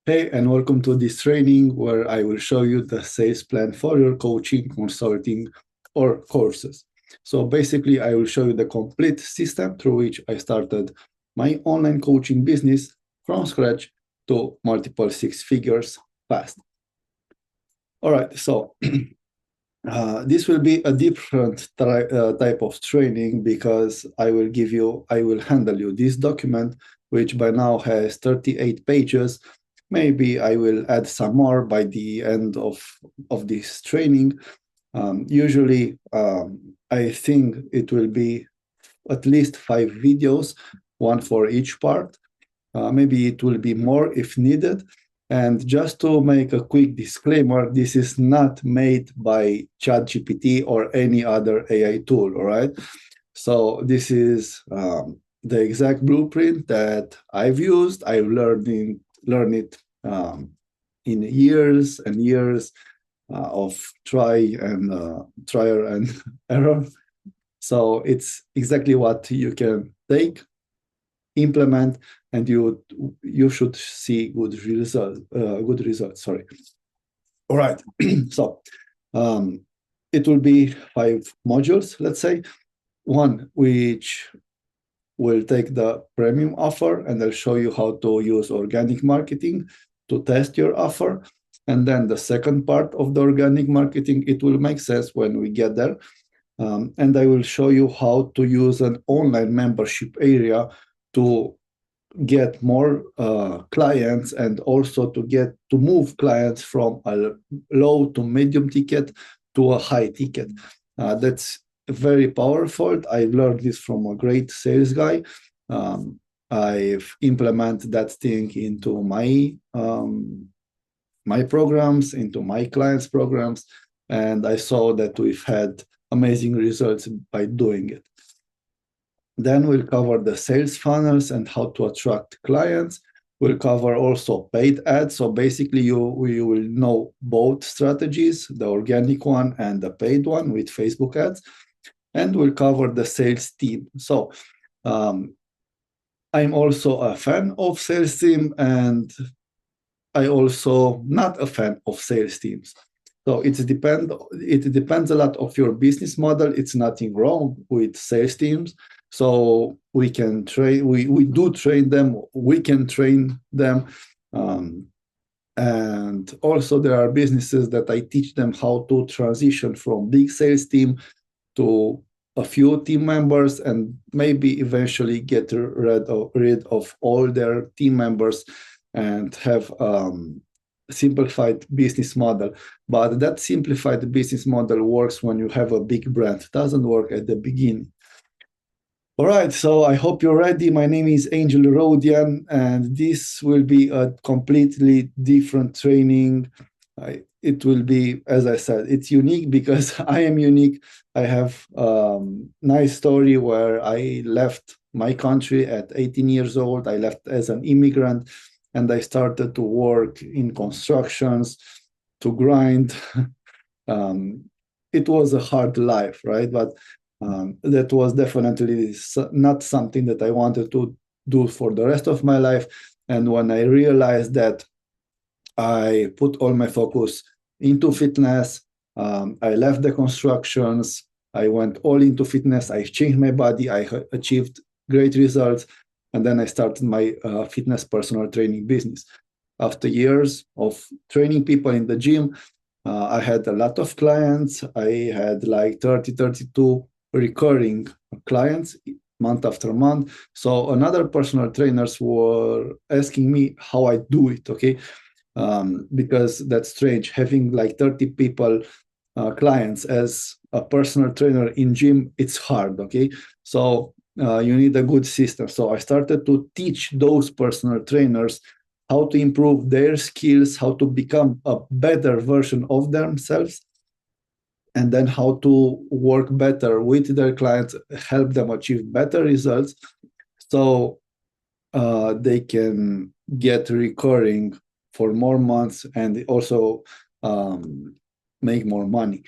Hey, and welcome to this training where I will show you the sales plan for your coaching, consulting, or courses. So basically, I will show you the complete system through which I started my online coaching business from scratch to multiple six figures fast. All right, so this will be a different type of training because I will handle you this document, which by now has 38 pages. Maybe I will add some more by the end of this training. Usually, I think it will be at least 5 videos, one for each part. Maybe it will be more if needed. And just to make a quick disclaimer, this is not made by ChatGPT or any other AI tool, all right? So this is the exact blueprint that I've used. I've learned it in years and years of trial and error. So it's exactly what you can take, implement, and you should see good results. Sorry. All right. So it will be 5 modules. Let's say one which will take the premium offer, and I'll show you how to use organic marketing to test your offer. And then the second part of the organic marketing, it will make sense when we get there. And I will show you how to use an online membership area to get more clients, and also to move clients from a low to medium ticket to a high ticket. That's very powerful. I learned this from a great sales guy. I've implemented that thing into my programs, into my clients' programs, and I saw that we've had amazing results by doing it. Then we'll cover the sales funnels and how to attract clients. We'll cover also paid ads. So basically, you will know both strategies, the organic one and the paid one with Facebook ads. And we'll cover the sales team. So I'm also a fan of sales team, and I also not a fan of sales teams. So it depends a lot of your business model. It's nothing wrong with sales teams. So we can train, we do train them, we can train them. And also there are businesses that I teach them how to transition from big sales team to a few team members, and maybe eventually get rid of all their team members and have simplified business model. But that simplified business model works when you have a big brand. It doesn't work at the beginning. All right, so I hope you're ready. My name is Angel Rodian, and this will be a completely different training. It will be, as I said, it's unique because I am unique. I have a nice story where I left my country at 18 years old. I left as an immigrant, and I started to work in constructions, to grind. It was a hard life, right? But that was definitely not something that I wanted to do for the rest of my life. And when I realized that, I put all my focus into fitness. I left the constructions. I went all into fitness. I changed my body. I achieved great results. And then I started my fitness personal training business. After years of training people in the gym, I had a lot of clients. I had like 32 recurring clients month after month. So another personal trainers were asking me how I do it, okay? Because that's strange, having like 30 people, clients as a personal trainer in gym, it's hard, okay? So you need a good system. So I started to teach those personal trainers how to improve their skills, how to become a better version of themselves, and then how to work better with their clients, help them achieve better results, so they can get recurring for more months and also make more money.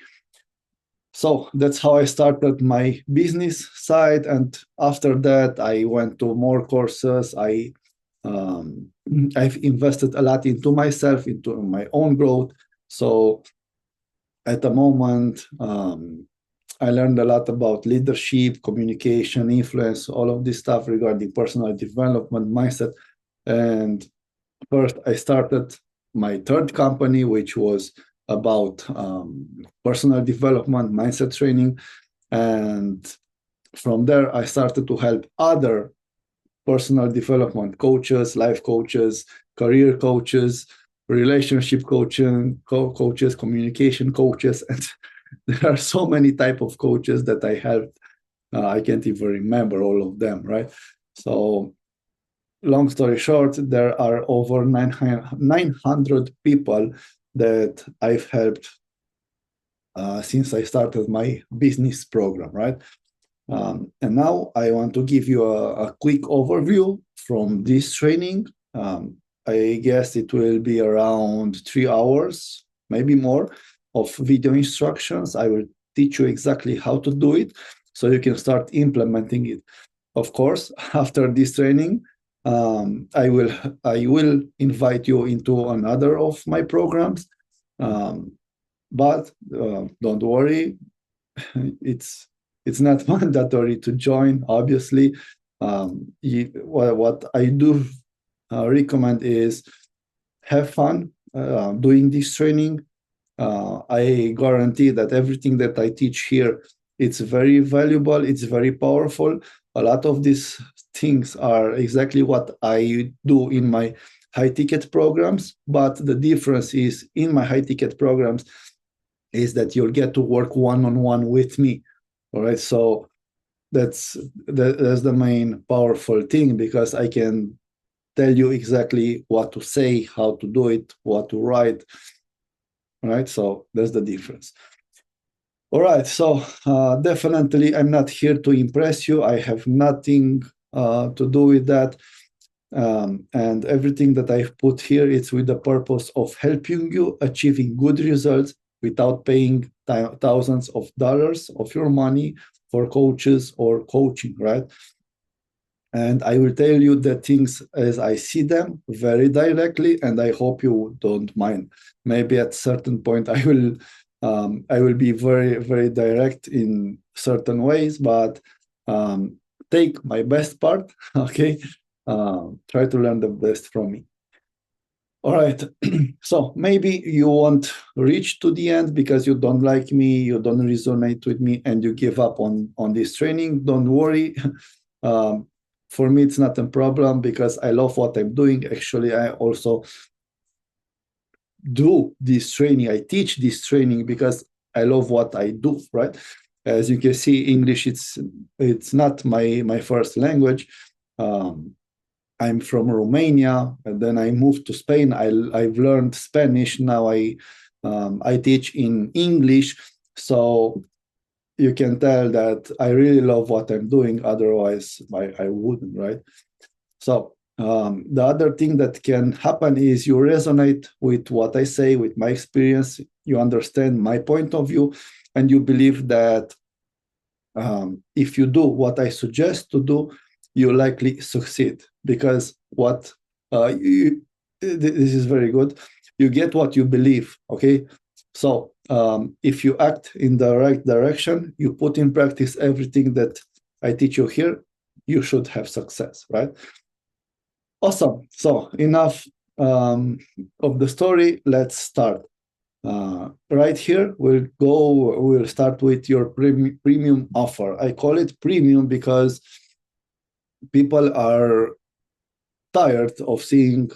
So that's how I started my business side. And after that, I went to more courses. I I've invested a lot into myself, into my own growth. So at the moment, I learned a lot about leadership, communication, influence, all of this stuff regarding personal development, mindset. And first, I started my third company, which was about personal development, mindset training. And from there, I started to help other personal development coaches, life coaches, career coaches, relationship coaches, communication coaches, and there are so many type of coaches that I helped. I can't even remember all of them, right? So long story short, there are over 900 people that I've helped since I started my business program, right? And now I want to give you a quick overview from this training. I guess it will be around 3 hours, maybe more, of video instructions. I will teach you exactly how to do it so you can start implementing it. Of course, after this training, I will invite you into another of my programs. But don't worry, it's not mandatory to join. Obviously, what I do recommend is have fun doing this training. I guarantee that everything that I teach here, it's very valuable, it's very powerful. A lot of these things are exactly what I do in my high ticket programs, but the difference is in my high ticket programs is that you'll get to work one-on-one with me. All right, so that's the main powerful thing, because I can tell you exactly what to say, how to do it, what to write. All right, so that's the difference. All right, so definitely I'm not here to impress you. I have nothing to do with that. And everything that I've put here is with the purpose of helping you achieving good results without paying thousands of dollars of your money for coaches or coaching, right? And I will tell you the things as I see them very directly, and I hope you don't mind. Maybe at certain point I will be very, very direct in certain ways, but take my best part, okay? Try to learn the best from me. All right. So maybe you won't reach to the end because you don't like me, you don't resonate with me, and you give up on this training. Don't worry. Um, for me, it's not a problem because I love what I'm doing. Actually, I also do this training. I teach this training because I love what I do, right? As you can see, English, it's not my first language. I'm from Romania, and then I moved to Spain. I've learned Spanish. Now I teach in English. So you can tell that I really love what I'm doing. Otherwise, I wouldn't, right? So the other thing that can happen is you resonate with what I say, with my experience. You understand my point of view, and you believe that if you do what I suggest to do, you likely succeed, because this is very good. You get what you believe. Okay, so if you act in the right direction, you put in practice everything that I teach you here, you should have success, right? Awesome. So enough of the story. Let's start. Right here, we'll start with your premium offer. I call it premium because people are tired of seeing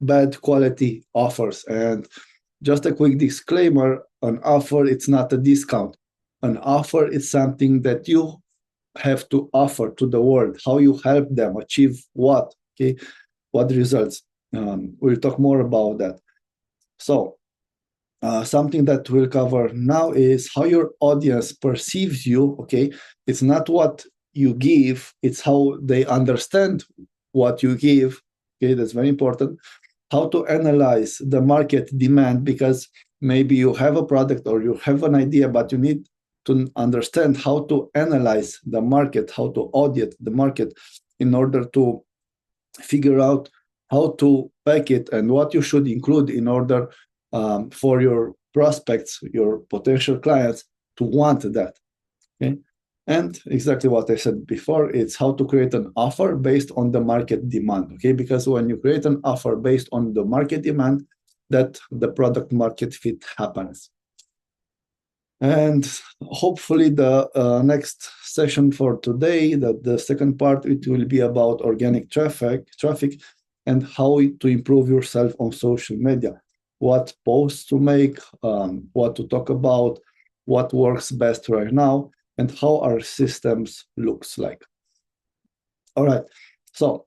bad quality offers. And just a quick disclaimer, an offer, it's not a discount. An offer is something that you have to offer to the world, how you help them achieve what, okay, what results. We'll talk more about that. So something that we'll cover now is how your audience perceives you, okay? It's not what you give, it's how they understand what you give, okay? That's very important. How to analyze the market demand, because maybe you have a product or you have an idea, but you need to understand how to analyze the market, how to audit the market in order to figure out how to pack it, and what you should include in order for your prospects, your potential clients, to want that. Okay. And exactly what I said before, it's how to create an offer based on the market demand. Okay. Because when you create an offer based on the market demand, that the product market fit happens. And hopefully the next session for today, that the second part, it will be about organic traffic and how to improve yourself on social media, what posts to make, what to talk about, what works best right now, and how our systems looks like. All right, so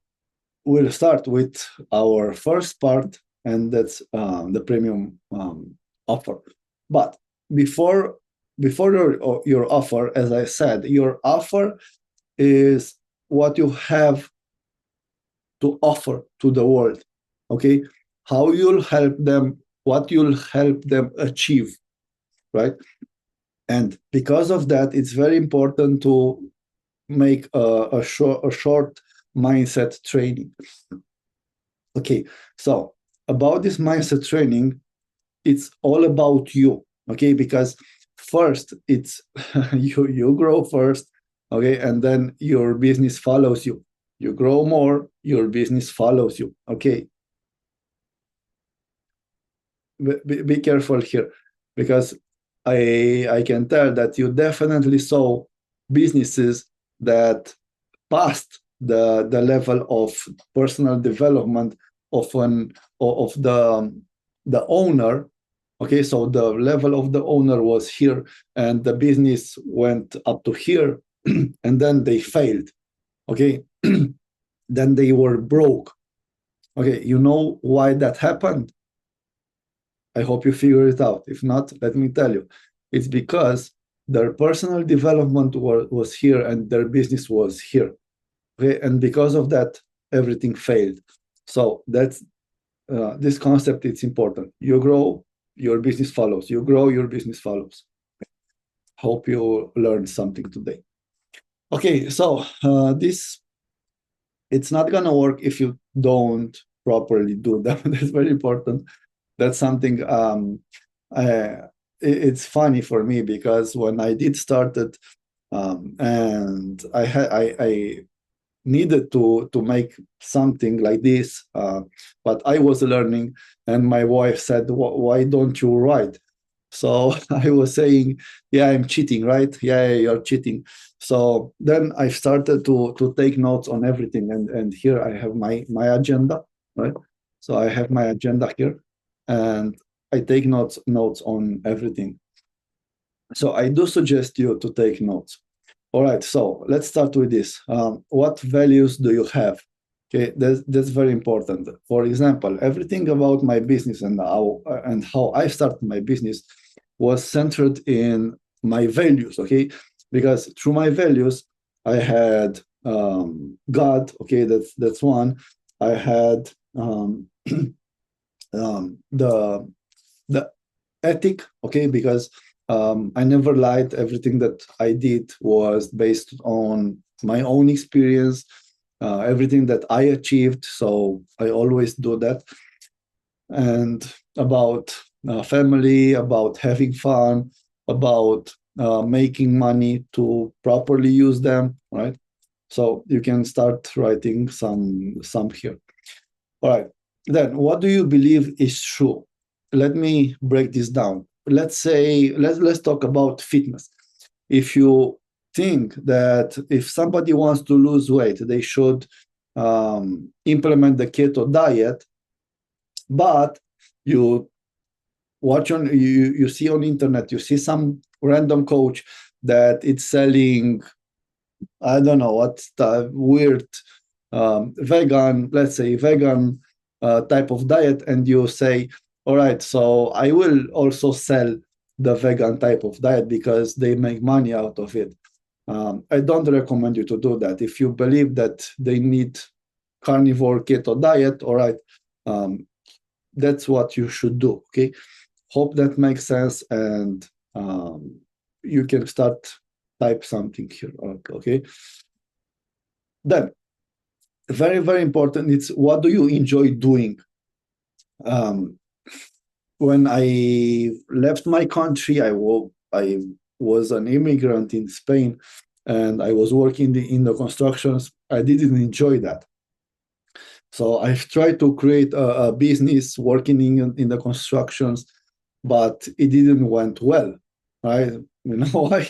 we'll start with our first part, and that's the premium offer. But before your offer, as I said, your offer is what you have to offer to the world. Okay, how you'll help them, what you'll help them achieve, right? And because of that, it's very important to make a short mindset training. Okay, so about this mindset training, it's all about you. Okay, because first it's you grow first. Okay, and then your business follows you. You grow more, your business follows you. Okay, be careful here, because I can tell that you definitely saw businesses that passed the level of personal development of the owner. Okay, so the level of the owner was here, and the business went up to here, and then they failed. Okay, then they were broke. Okay, you know why that happened? I hope you figure it out. If not, let me tell you. It's because their personal development was here and their business was here. Okay, and because of that, everything failed. So that's this concept. It's important. You grow, your business follows. You grow, your business follows. Hope you learned something today. Okay, so this, it's not gonna work if you don't properly do that. That's very important. That's something it's funny for me, because when I did started, and I needed to make something like this, but I was learning, and my wife said, why don't you write? So I was saying, yeah, I'm cheating, right? Yeah, you're cheating. So then I started to take notes on everything, and here I have my agenda, right? So I have my agenda here, and I take notes on everything. So I do suggest you to take notes. All right, so let's start with this. What values do you have? Okay, that's very important. For example, everything about my business and how I started my business was centered in my values. Okay, because through my values, I had God. Okay, that's one. I had the ethic. Okay, because I never lied. Everything that I did was based on my own experience, everything that I achieved. So I always do that. And about family, about having fun, about making money to properly use them, right? So you can start writing some here. All right. Then, what do you believe is true? Let me break this down. Let's say let's talk about fitness. If you think that if somebody wants to lose weight, they should implement the keto diet, but you you see on internet, you see some random coach that it's selling, I don't know what weird vegan, let's say vegan type of diet, and you say, all right, so I will also sell the vegan type of diet because they make money out of it. I don't recommend you to do that. If you believe that they need carnivore keto diet, all right, that's what you should do. Okay, hope that makes sense, and you can start type something here. Okay, then very, very important. It's what do you enjoy doing? Um, when I left my country, I was an immigrant in Spain, and I was working in the constructions. I didn't enjoy that. So I've tried to create a business working in the constructions, but it didn't went well, right? You know why?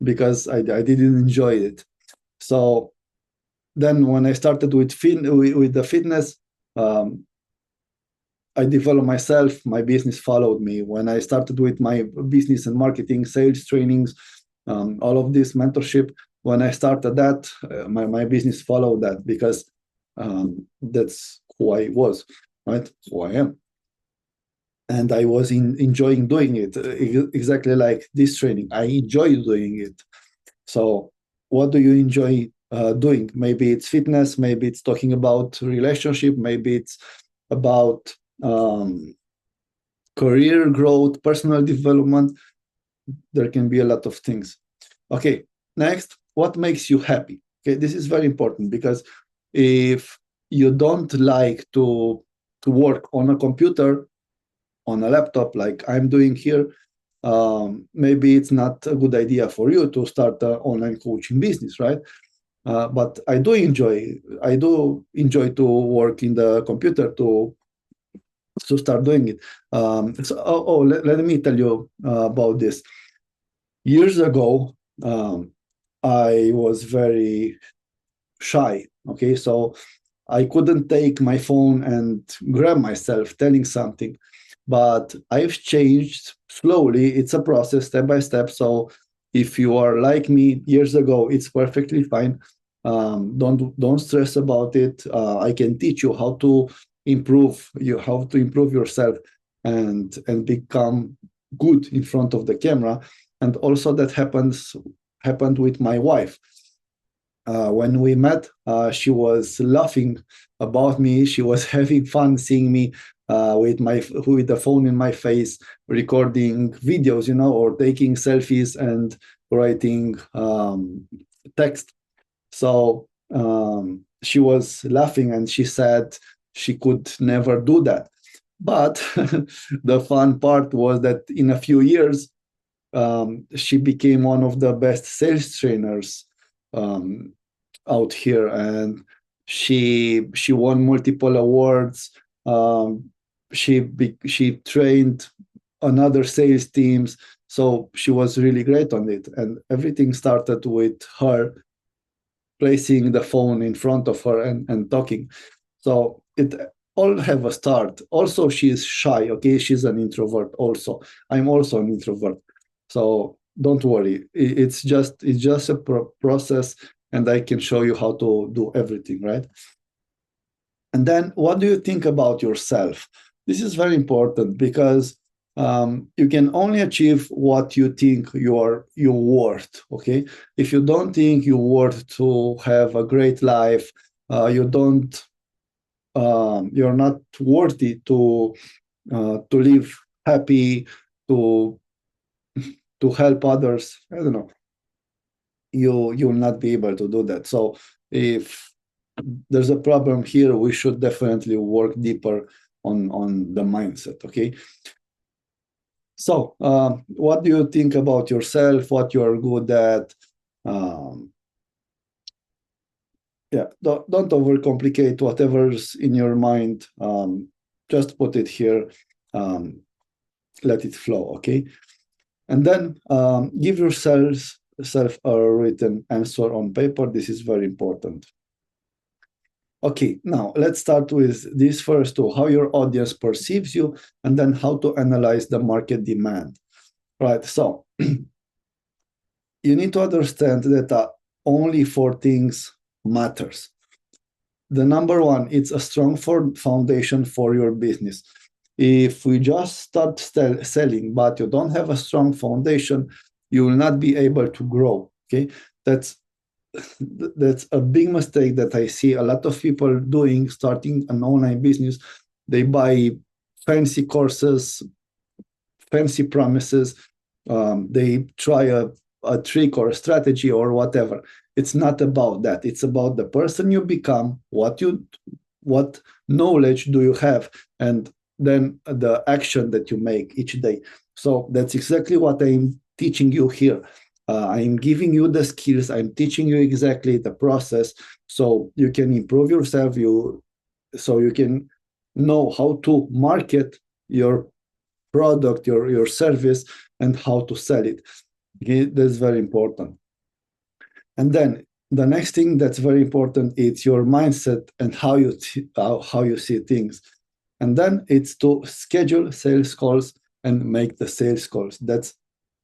Because I didn't enjoy it. So then when I started with the fitness, um, I developed myself. My business followed me. When I started with my business and marketing, sales trainings, all of this mentorship, when I started that, my business followed that because that's who I was, right? Who I am. And I was enjoying doing it, exactly like this training. I enjoy doing it. So, what do you enjoy doing? Maybe it's fitness, maybe it's talking about relationship, maybe it's about um, career growth, personal development. There can be a lot of things. Okay, next, what makes you happy? Okay, this is very important because if you don't like to work on a computer, on a laptop like I'm doing here, maybe it's not a good idea for you to start an online coaching business, right? But I do enjoy to work in the computer to start doing it. Let me tell you about this. Years ago, I was very shy. Okay, so I couldn't take my phone and grab myself telling something, but I've changed slowly. It's a process, step by step. So if you are like me years ago, it's perfectly fine. Don't stress about it. I can teach you how to improve yourself and become good in front of the camera. And also that happened with my wife. When we met, she was laughing about me. She was having fun seeing me with the phone in my face, recording videos, or taking selfies and writing text. So she was laughing, and she said she could never do that. But the fun part was that in a few years, she became one of the best sales trainers um, out here, and she won multiple awards. Um, she trained another sales teams, so she was really great on it. And everything started with her placing the phone in front of her and talking. So it all have a start. Also, she is shy. Okay, she's an introvert. Also, I'm also an introvert. So don't worry. It's just a process, and I can show you how to do everything, right? And then, what do you think about yourself? This is very important because you can only achieve what you think you're worth. Okay, if you don't think you're worth to have a great life, you don't you're not worthy to live happy, to to help others. I don't know. You'll not be able to do that. So if there's a problem here, we should definitely work deeper on the mindset. Okay. So what do you think about yourself? What you're good at? Um, yeah, don't overcomplicate whatever's in your mind. Just put it here. Let it flow. Okay. And then give yourself a written answer on paper. This is very important. Okay, now let's start with these first two, how your audience perceives you, and then how to analyze the market demand. Right, so you need to understand that only four things matters. The number one, it's a strong foundation for your business. If we just start selling, but you don't have a strong foundation, you will not be able to grow. Okay, that's a big mistake that I see a lot of people doing, starting an online business. They buy fancy courses, fancy promises. They try a trick or a strategy or whatever, It's not about that. It's about the person you become, what knowledge do you have, and then the action that you make each day. So that's exactly what I'm teaching you here. I'm giving you the skills. I'm teaching you exactly the process, so you can improve yourself. So you can know how to market your product, your service, and how to sell it. Okay, that's very important. And then the next thing that's very important is your mindset and how you see things. And then it's to schedule sales calls and make the sales calls. That's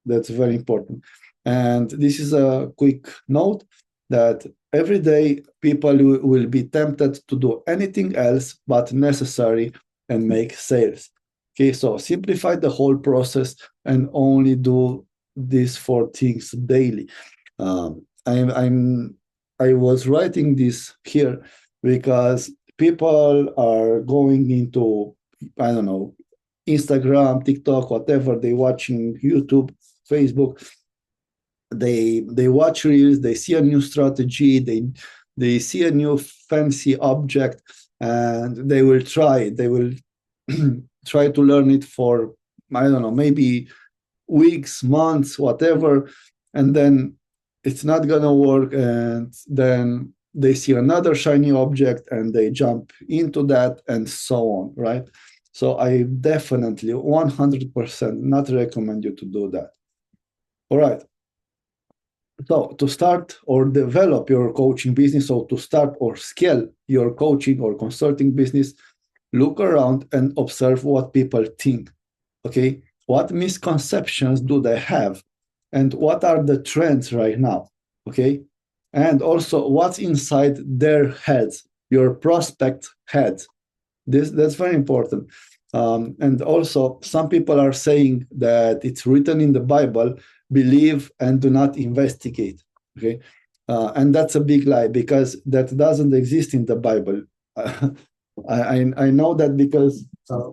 very important. And this is a quick note that every day people will be tempted to do anything else but necessary and make sales. Okay, so simplify the whole process and only do these four things daily. I was writing this here because people are going into, I don't know, Instagram, TikTok, whatever, they watching YouTube, Facebook. They watch reels, they see a new strategy, they see a new fancy object, and they will try. They will try to learn it for, I don't know, maybe weeks, months, whatever, and then it's not gonna work, and then they see another shiny object and they jump into that, and so on, right? So I definitely 100% not recommend you to do that. All right. So to start or develop your coaching business, or to start or scale your coaching or consulting business, look around and observe what people think. Okay, what misconceptions do they have, and what are the trends right now? Okay, and also what's inside their heads, your prospect heads. That's very important. And also, some people are saying that it's written in the Bible, believe and do not investigate. Okay, and that's a big lie, because that doesn't exist in the Bible. I know that because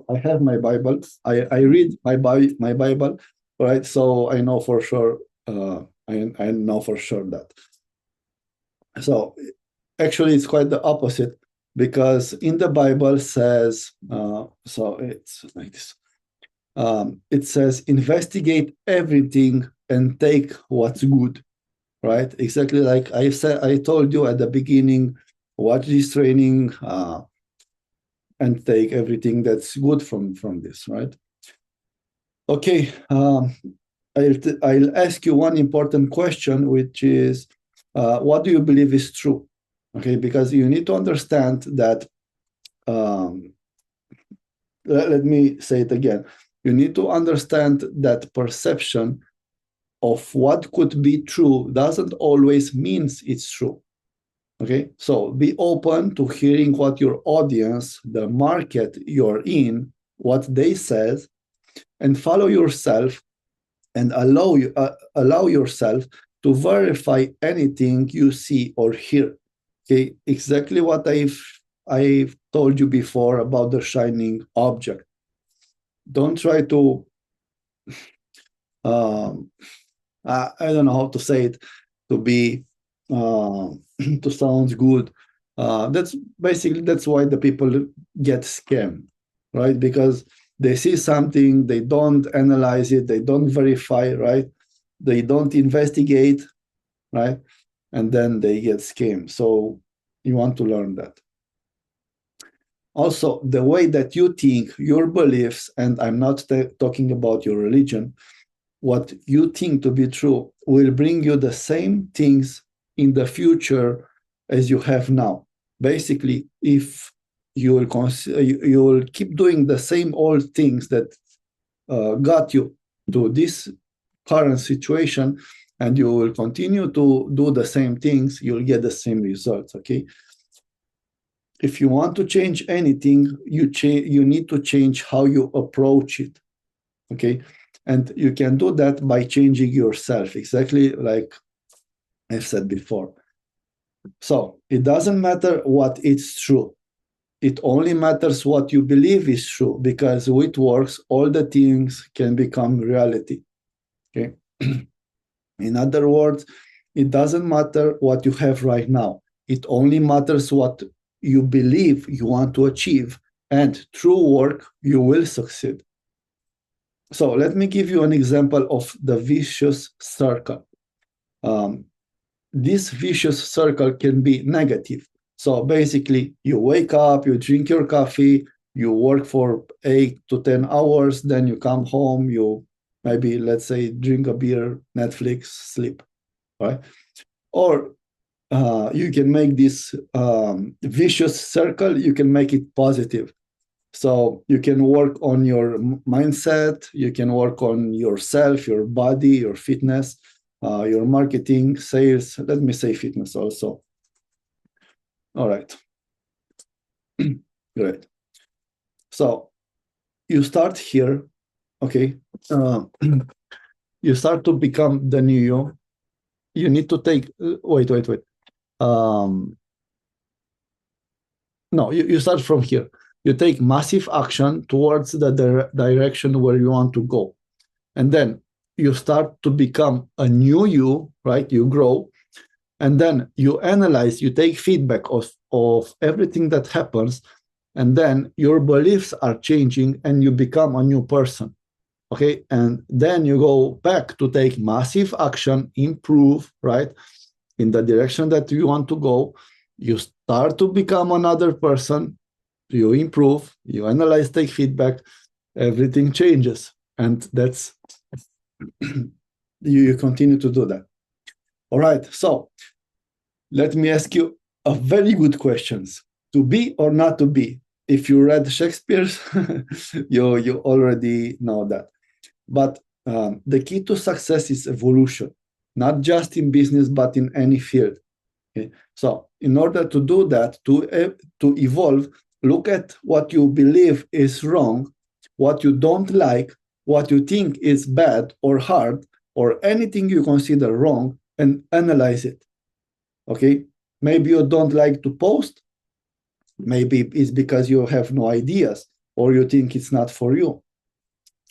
I have my Bible. I read my Bible, right? So I know for sure. I know for sure that. So actually, it's quite the opposite, because in the Bible says, so it's like this. It says, investigate everything and take what's good, right? Exactly like I said, I told you at the beginning, watch this training and take everything that's good from this, right? Okay, I'll ask you one important question, which is, what do you believe is true? Okay, because you need to understand that. Um, let me say it again. You need to understand that perception of what could be true doesn't always means it's true. Okay, so be open to hearing what your audience, the market you're in, what they says, and follow yourself, and allow yourself to verify anything you see or hear. Okay, exactly what I've told you before about the shining object. Don't try to um, I don't know how to say it, to be to sound good. That's why the people get scammed, right? Because they see something, they don't analyze it, they don't verify, right? They don't investigate, right? And then they get scammed. So you want to learn that. Also, the way that you think, your beliefs, and I'm not talking about your religion, what you think to be true will bring you the same things in the future as you have now. Basically, if you will keep doing the same old things that got you to this current situation, and you will continue to do the same things, you'll get the same results. Okay. If you want to change anything, you need to change how you approach it. Okay. And you can do that by changing yourself, exactly like I've said before. So it doesn't matter what is true. It only matters what you believe is true, because with works, all the things can become reality. Okay. In other words, It doesn't matter what you have right now. It only matters what you believe you want to achieve. And through work, you will succeed. So let me give you an example of the vicious circle. This vicious circle can be negative. So basically, you wake up, you drink your coffee, you work for 8 to 10 hours, then you come home, you maybe, let's say, drink a beer, Netflix, sleep, right? Or you can make this vicious circle, you can make it positive. So you can work on your mindset, you can work on yourself, your body, your fitness, your marketing, sales. Let me say fitness also. All right. Great. So you start here, okay? You start to become the new you. You need to take, wait. No, you start from here. You take massive action towards the direction where you want to go. And then you start to become a new you, right? You grow. And then you analyze, you take feedback of everything that happens. And then your beliefs are changing and you become a new person. Okay. And then you go back to take massive action, improve, right? In the direction that you want to go. You start to become another person. You improve, you analyze, take feedback, everything changes. And that's, you continue to do that. All right. So let me ask you a very good questions. To be or not to be? If you read Shakespeare's, you already know that. But the key to success is evolution, not just in business, but in any field. Okay? So in order to do that, to evolve, look at what you believe is wrong, what you don't like, what you think is bad or hard, or anything you consider wrong, and analyze it. Okay? Maybe you don't like to post. Maybe it's because you have no ideas, or you think it's not for you.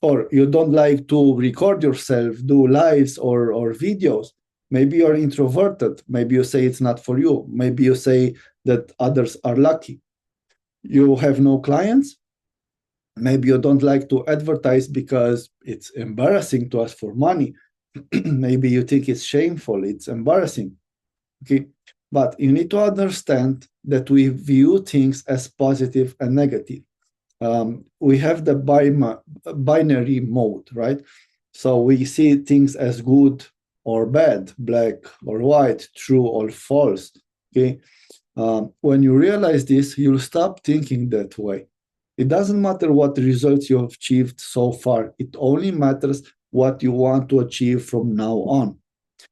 Or you don't like to record yourself, do lives or videos. Maybe you're introverted. Maybe you say it's not for you. Maybe you say that others are lucky. You have no clients. Maybe you don't like to advertise because it's embarrassing to ask for money. Maybe you think it's shameful, it's embarrassing. Okay. But you need to understand that we view things as positive and negative. We have the binary mode, right? So we see things as good or bad, black or white, true or false. Okay. When you realize this, you'll stop thinking that way. It doesn't matter what results you have achieved so far. It only matters what you want to achieve from now on.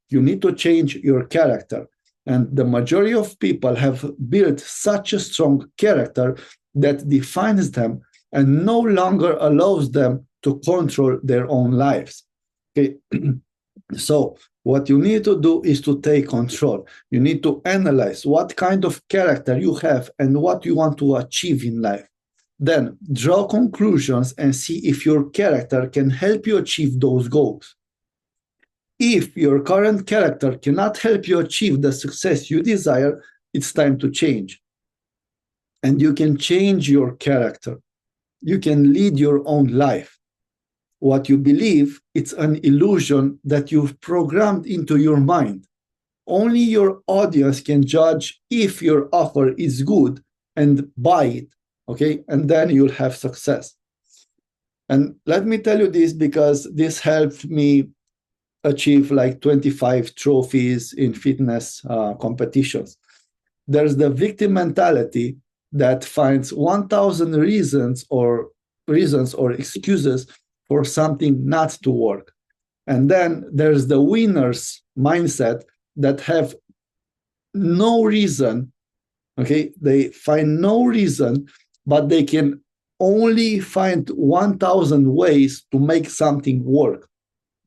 You need to change your character. And the majority of people have built such a strong character that defines them and no longer allows them to control their own lives. Okay. So what you need to do is to take control. You need to analyze what kind of character you have and what you want to achieve in life. Then draw conclusions and see if your character can help you achieve those goals. If your current character cannot help you achieve the success you desire, it's time to change. And you can change your character. You can lead your own life. What you believe, it's an illusion that you've programmed into your mind. Only your audience can judge if your offer is good and buy it, okay? And then you'll have success. And let me tell you this because this helped me achieve like 25 trophies in fitness competitions. There's the victim mentality that finds 1,000 reasons or excuses for something not to work. And then there's the winner's mindset that have no reason, okay? They find no reason, but they can only find 1,000 ways to make something work.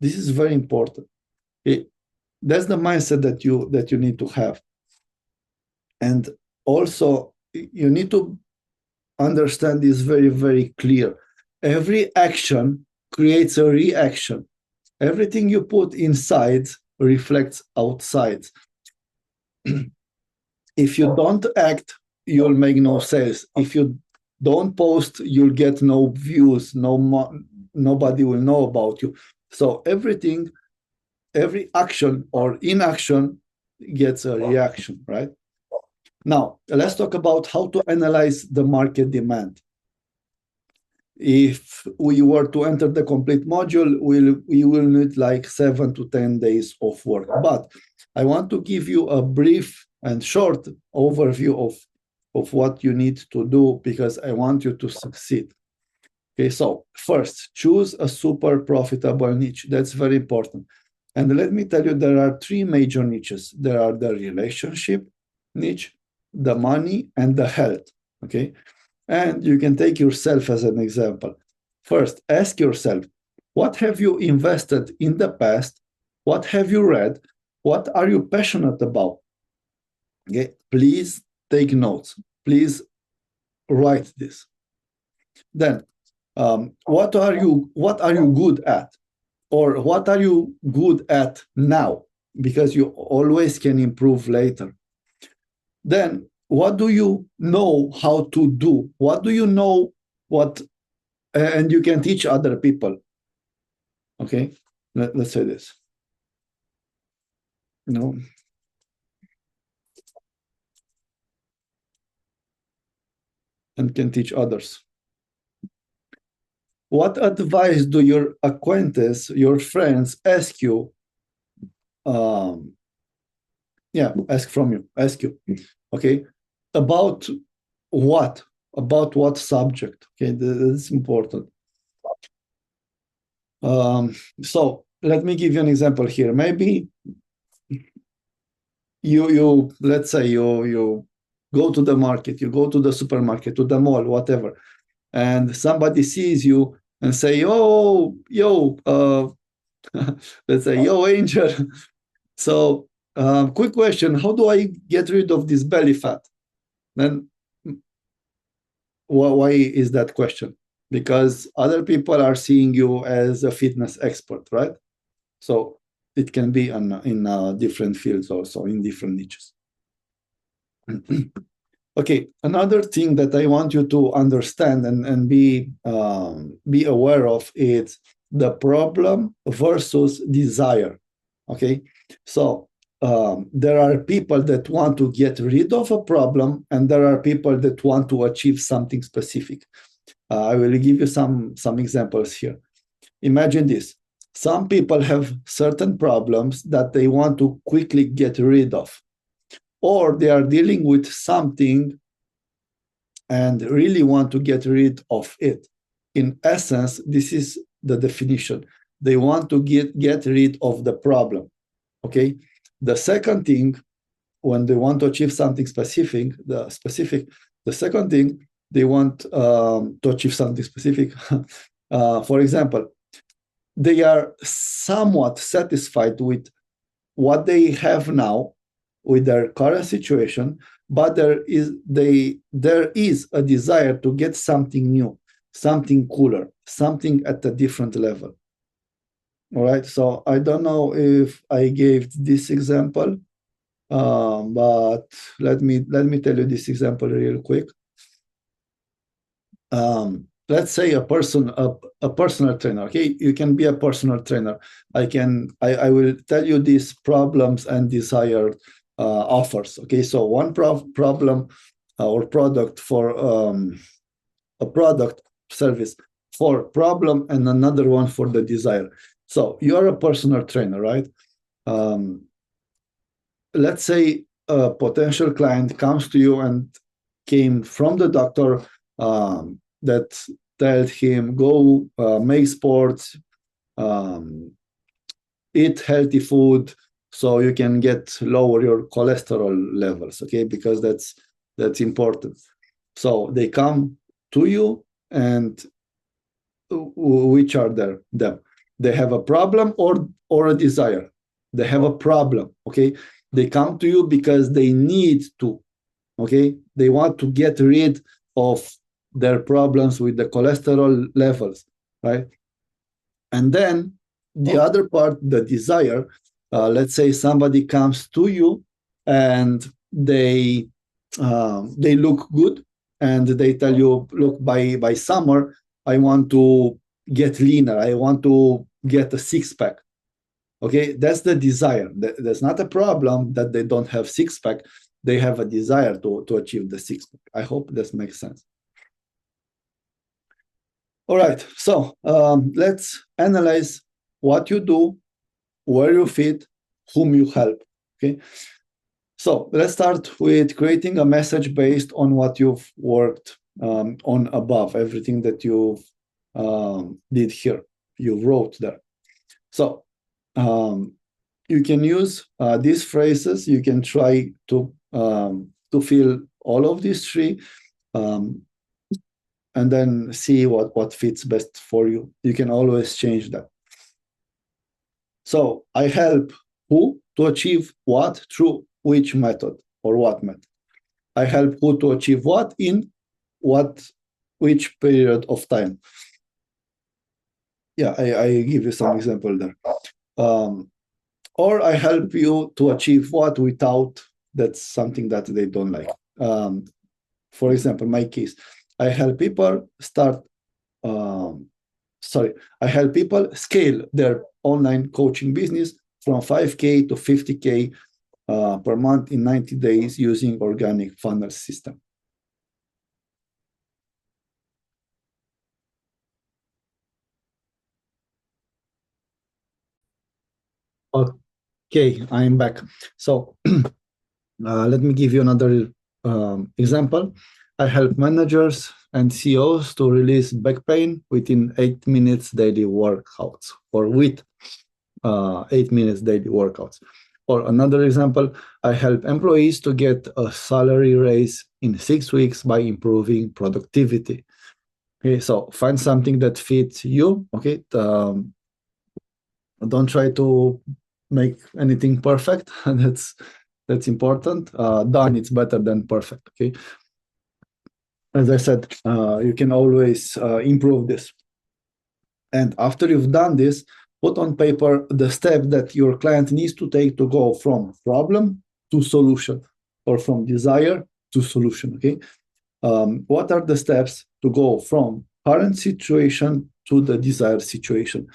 This is very important. That's the mindset that you need to have. And also, you need to understand this very, very clear. Every action creates a reaction. Everything you put inside reflects outside. If you don't act, you'll make no sales. If you don't post, you'll get no views, nobody will know about you. So everything, every action or inaction gets a reaction, right? Now, let's talk about how to analyze the market demand. If we were to enter the complete module, we will need like 7 to 10 days of work. But I want to give you a brief and short overview of what you need to do, because I want you to succeed. Okay, so first, choose a super profitable niche. That's very important. And let me tell you, there are 3 major niches. There are the relationship niche, the money, and the health. Okay. And you can take yourself as an example. First, ask yourself, what have you invested in the past? What have you read? What are you passionate about? Okay, please take notes. Please write this. Then, what are you good at? Or what are you good at now? Because you always can improve later. Then, what do you know how to do? What do you know and you can teach other people. Okay, let's say this. And can teach others. What advice do your acquaintances, your friends ask you? Ask you. Okay, about what? About what subject? Okay, that's important. So let me give you an example here. Maybe you let's say you go to the market, you go to the supermarket, to the mall, whatever, and somebody sees you and say, "Oh, yo, let's say, yo, Angel." So, quick question: how do I get rid of this belly fat? Then, why is that question? Because other people are seeing you as a fitness expert, right? So it can be in different fields also, in different niches. Okay, another thing that I want you to understand and be aware of is the problem versus desire. Okay, so there are people that want to get rid of a problem, and there are people that want to achieve something specific. I will give you some examples here. Imagine this. Some people have certain problems that they want to quickly get rid of, or they are dealing with something and really want to get rid of it. In essence, this is the definition. They want to get rid of the problem. Okay. The second thing, when they want to achieve something specific, the second thing they want to achieve something specific. For example, they are somewhat satisfied with what they have now, with their current situation, but there is a desire to get something new, something cooler, something at a different level. All right. So I don't know if I gave this example, but let me tell you this example real quick. Let's say a personal trainer. Okay, you can be a personal trainer. I will tell you these problems and desired offers. Okay, so one problem or product for a product service for problem, and another one for the desire. So you're a personal trainer, right? Let's say a potential client comes to you and came from the doctor that told him, go make sports, eat healthy food, so you can lower your cholesterol levels, okay? Because that's important. So they come to you, and which are them? They have a problem or a desire. They have a problem, okay? They come to you because they need to, okay? They want to get rid of their problems with the cholesterol levels, right? And then the other part, the desire, let's say somebody comes to you and they look good and they tell you, look, by summer I want to get leaner, I want to get a six-pack. Okay, that's the desire. There's not a problem that they don't have six-pack. They have a desire to achieve the six-pack. I hope this makes sense. All right, so let's analyze what you do, where you fit, whom you help. Okay, so let's start with creating a message based on what you've worked on above, everything that you did here, you wrote there. So you can use these phrases. You can try to fill all of these three, and then see what fits best for you. You can always change that. So I help who to achieve what through which method or what method. I help who to achieve what in which period of time. Yeah, I give you some example there. Or I help you to achieve what without, that's something that they don't like. For example, my case, I help people I help people scale their online coaching business from 5K to 50K per month in 90 days using organic funnel system. Okay, I'm back. So let me give you another example. I help managers and CEOs to release back pain within 8 minutes daily workouts, or with 8 minutes daily workouts. Or another example, I help employees to get a salary raise in 6 weeks by improving productivity. Okay, so find something that fits you. Okay, don't try to make anything perfect. That's important. Done, it's better than perfect. Okay. As I said, you can always improve this. And after you've done this, put on paper the step that your client needs to take to go from problem to solution, or from desire to solution. Okay. What are the steps to go from current situation to the desired situation?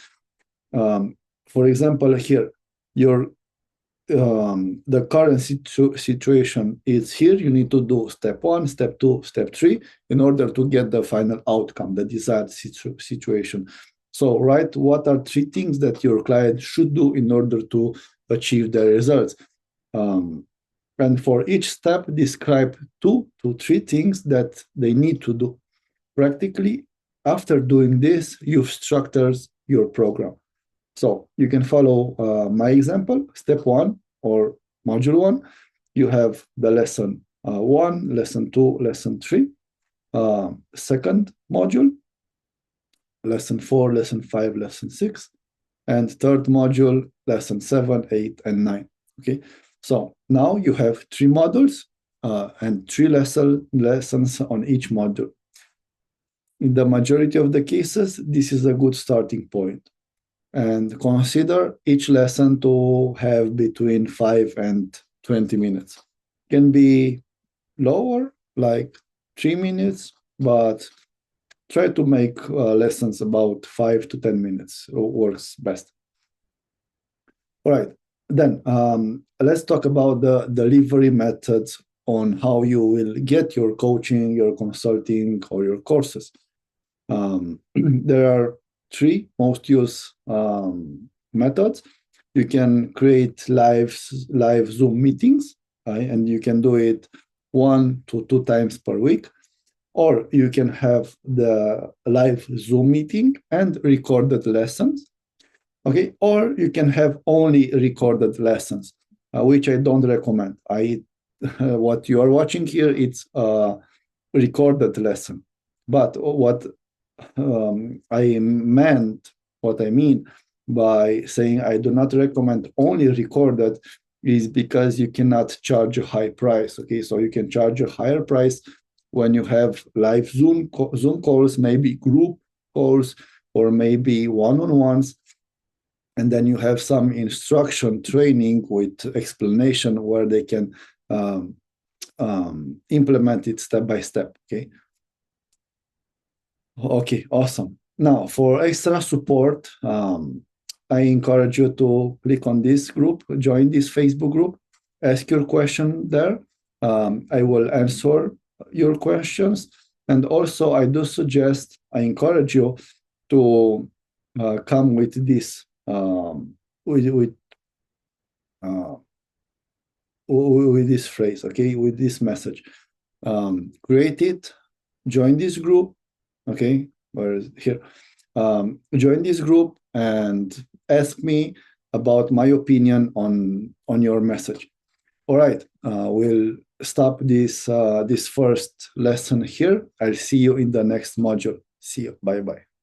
For example, here, the current situation is here. You need to do step 1, step 2, step 3 in order to get the final outcome, the desired situation. So, right, what are 3 things that your client should do in order to achieve the results? And for each step, describe 2 to 3 things that they need to do. Practically, after doing this, you've structured your program. So you can follow my example, step 1 or module 1. You have the lesson 1, lesson 2, lesson 3. Second module, lesson 4, lesson 5, lesson 6. And third module, lesson 7, 8, and 9. Okay, so now you have 3 modules and 3 lessons on each module. In the majority of the cases, this is a good starting point. And consider each lesson to have between 5 and 20 minutes. Can be lower, like 3 minutes, but try to make lessons about 5 to 10 minutes. It works best. All right, then let's talk about the delivery methods on how you will get your coaching, your consulting, or your courses. There are 3 most used methods. You can create live Zoom meetings, right? And you can do it 1 to 2 times per week. Or you can have the live Zoom meeting and recorded lessons. Okay, or you can have only recorded lessons, which I don't recommend. What you are watching here, it's a recorded lesson. But what I mean by saying I do not recommend only recorded is because you cannot charge a high price. Okay, so you can charge a higher price when you have live Zoom calls, maybe group calls, or maybe one-on-ones. and then you have some instruction training with explanation where they can implement it step by step. Okay, awesome. Now, for extra support, I encourage you to click on this group, join this Facebook group, ask your question there. I will answer your questions. And also, I do suggest, I encourage you to come with this, uh, with this phrase, okay, with this message. Create it, join this group, okay, where is it? Here. Join this group and ask me about my opinion on your message. All right, we'll stop this this first lesson here. I'll see you in the next module. See you. Bye bye.